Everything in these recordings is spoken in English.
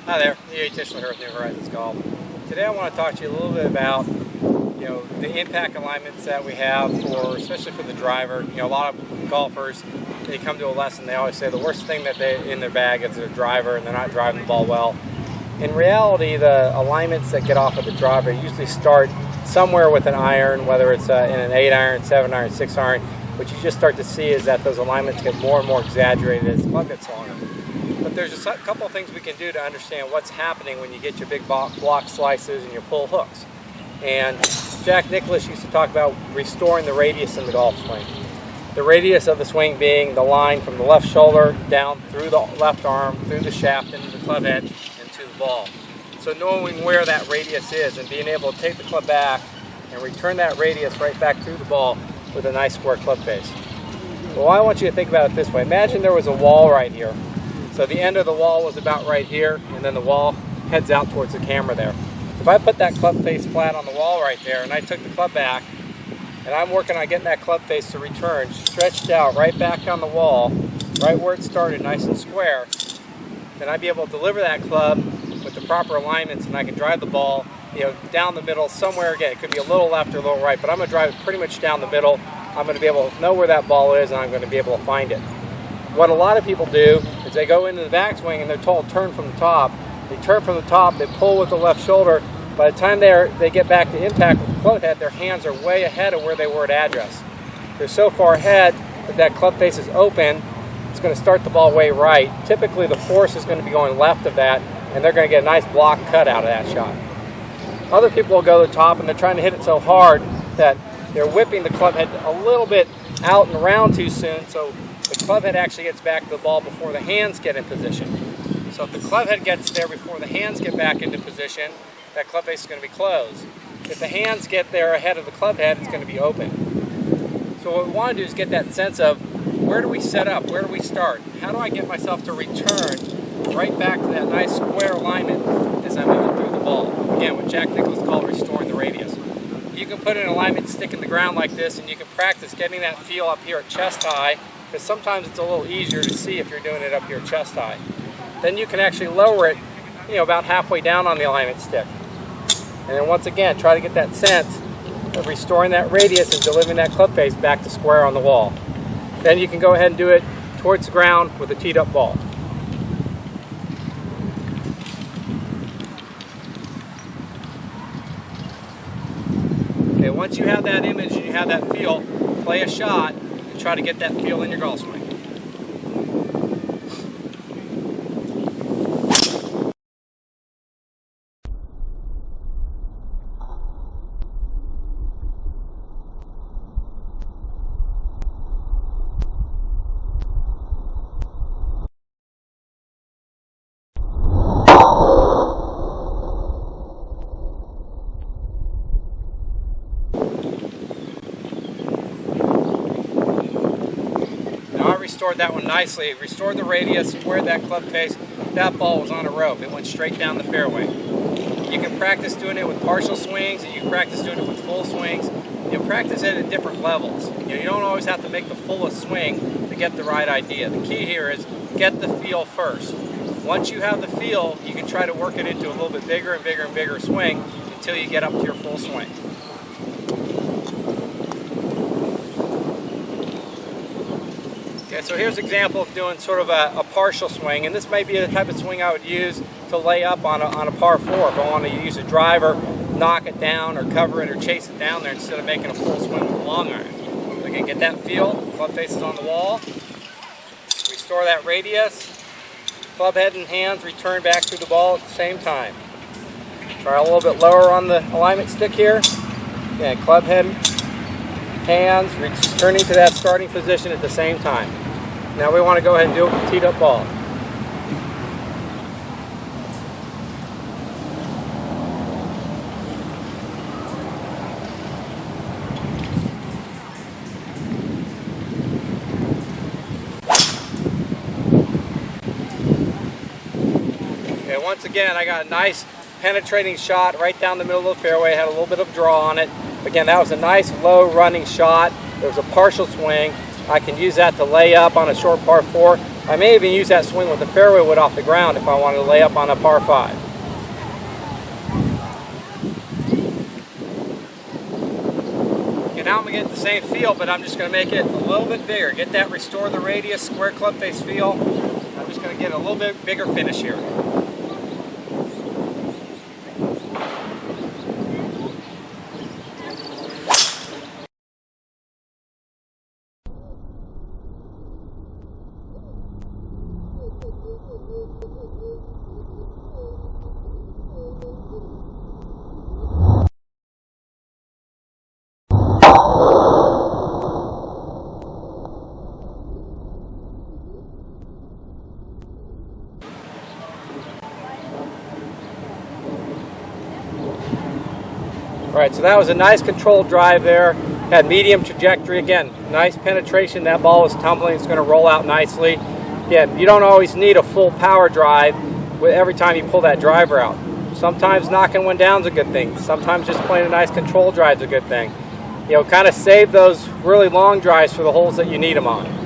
Hi there, E.A. Tischler here with New Horizons Golf. Today I want to talk to you a little bit about the impact alignments that we have especially for the driver. A lot of golfers, they come to a lesson, they always say the worst thing that they in their bag is their driver and they're not driving the ball well. In reality, the alignments that get off of the driver usually start somewhere with an iron, whether it's in an 8-iron, 7-iron, 6-iron. What you just start to see is that those alignments get more and more exaggerated as the club gets longer. But there's just a couple of things we can do to understand what's happening when you get your big block slices and your pull hooks. And Jack Nicklaus used to talk about restoring the radius in the golf swing. The radius of the swing being the line from the left shoulder down through the left arm, through the shaft, into the club head, and to the ball. So knowing where that radius is and being able to take the club back and return that radius right back through the ball with a nice square club face. Well, I want you to think about it this way. Imagine there was a wall right here. So the end of the wall was about right here, and then the wall heads out towards the camera there. If I put that club face flat on the wall right there, and I took the club back, and I'm working on getting that club face to return, stretched out right back on the wall, right where it started, nice and square, then I'd be able to deliver that club with the proper alignments, and I can drive the ball down the middle somewhere. Again, it could be a little left or a little right, but I'm going to drive it pretty much down the middle. I'm going to be able to know where that ball is, and I'm going to be able to find it. What a lot of people do is they go into the backswing and they're told turn from the top. They turn from the top, they pull with the left shoulder. By the time they get back to impact with the club head, their hands are way ahead of where they were at address. They're so far ahead that club face is open, it's going to start the ball way right. Typically the force is going to be going left of that, and they're going to get a nice block cut out of that shot. Other people will go to the top and they're trying to hit it so hard that they're whipping the club head a little bit out and around too soon, so the club head actually gets back to the ball before the hands get in position. So if the club head gets there before the hands get back into position, that club face is going to be closed. If the hands get there ahead of the club head, it's going to be open. So what we want to do is get that sense of where do we set up, where do we start? How do I get myself to return right back to that nice square alignment as I'm moving through the ball? Again, what Jack Nicklaus called restoring the radius. You can put an alignment stick in the ground like this, and you can practice getting that feel up here at chest high, because sometimes it's a little easier to see if you're doing it up here chest high. Then you can actually lower it, about halfway down on the alignment stick. And then once again, try to get that sense of restoring that radius and delivering that club face back to square on the wall. Then you can go ahead and do it towards the ground with a teed up ball. Okay, once you have that image and you have that feel, play a shot and try to get that feel in your golf swing. Restored that one nicely, restored the radius, squared that club face. That ball was on a rope. It went straight down the fairway. You can practice doing it with partial swings, and you can practice doing it with full swings. Practice it at different levels. You don't always have to make the fullest swing to get the right idea. The key here is get the feel first. Once you have the feel, you can try to work it into a little bit bigger and bigger and bigger swing until you get up to your full swing. Okay, so here's an example of doing sort of a partial swing, and this may be the type of swing I would use to lay up on a par 4 if I want to use a driver, knock it down or cover it or chase it down there instead of making a full swing with a long iron. Again, get that feel, club face is on the wall, restore that radius, club head and hands return back through the ball at the same time. Try a little bit lower on the alignment stick here. Again, club head, hands, returning to that starting position at the same time. Now we want to go ahead and do it with teed up ball. Okay, once again, I got a nice penetrating shot right down the middle of the fairway. Had a little bit of draw on it. Again, that was a nice low running shot. There was a partial swing. I can use that to lay up on a short par 4. I may even use that swing with the fairway wood off the ground if I wanted to lay up on a par 5. Okay, now I'm going to get the same feel, but I'm just going to make it a little bit bigger. Get that restore the radius, square club face feel. I'm just going to get a little bit bigger finish here. Alright, so that was a nice controlled drive there. Had medium trajectory. Again, nice penetration. That ball was tumbling. It's going to roll out nicely. Again, you don't always need a full power drive with every time you pull that driver out. Sometimes knocking one down is a good thing. Sometimes just playing a nice controlled drive is a good thing. You know, kind of save those really long drives for the holes that you need them on.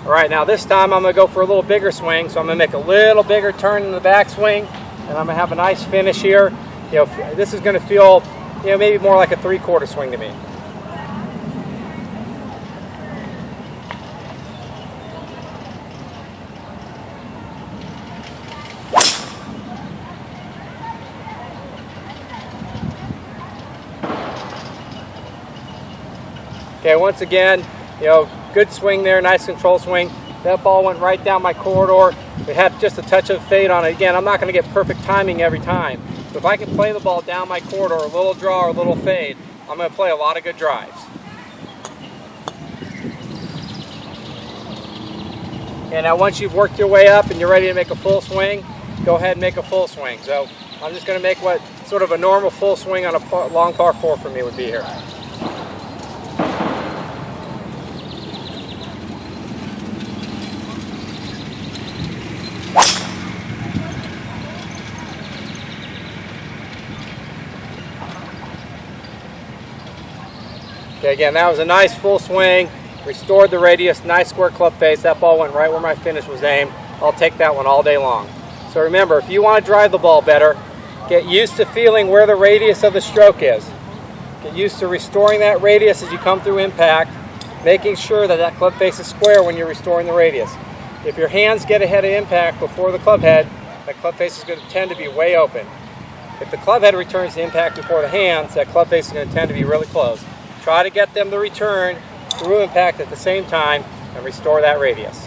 Alright, now this time I'm going to go for a little bigger swing, so I'm going to make a little bigger turn in the backswing, and I'm going to have a nice finish here. You know, this is going to feel, you know, maybe more like a 3/4 swing to me. Okay, once again, you know, good swing there, nice control swing. That ball went right down my corridor. It had just a touch of fade on it. Again, I'm not going to get perfect timing every time. But if I can play the ball down my corridor, a little draw or a little fade, I'm going to play a lot of good drives. And now once you've worked your way up and you're ready to make a full swing, go ahead and make a full swing. So I'm just going to make what sort of a normal full swing on a long par 4 for me would be here. Okay, again, that was a nice full swing, restored the radius, nice square club face. That ball went right where my finish was aimed. I'll take that one all day long. So remember, if you want to drive the ball better, get used to feeling where the radius of the stroke is. Get used to restoring that radius as you come through impact, making sure that that club face is square when you're restoring the radius. If your hands get ahead of impact before the club head, that club face is going to tend to be way open. If the club head returns to impact before the hands, that club face is going to tend to be really close. Try to get them to return through impact at the same time and restore that radius.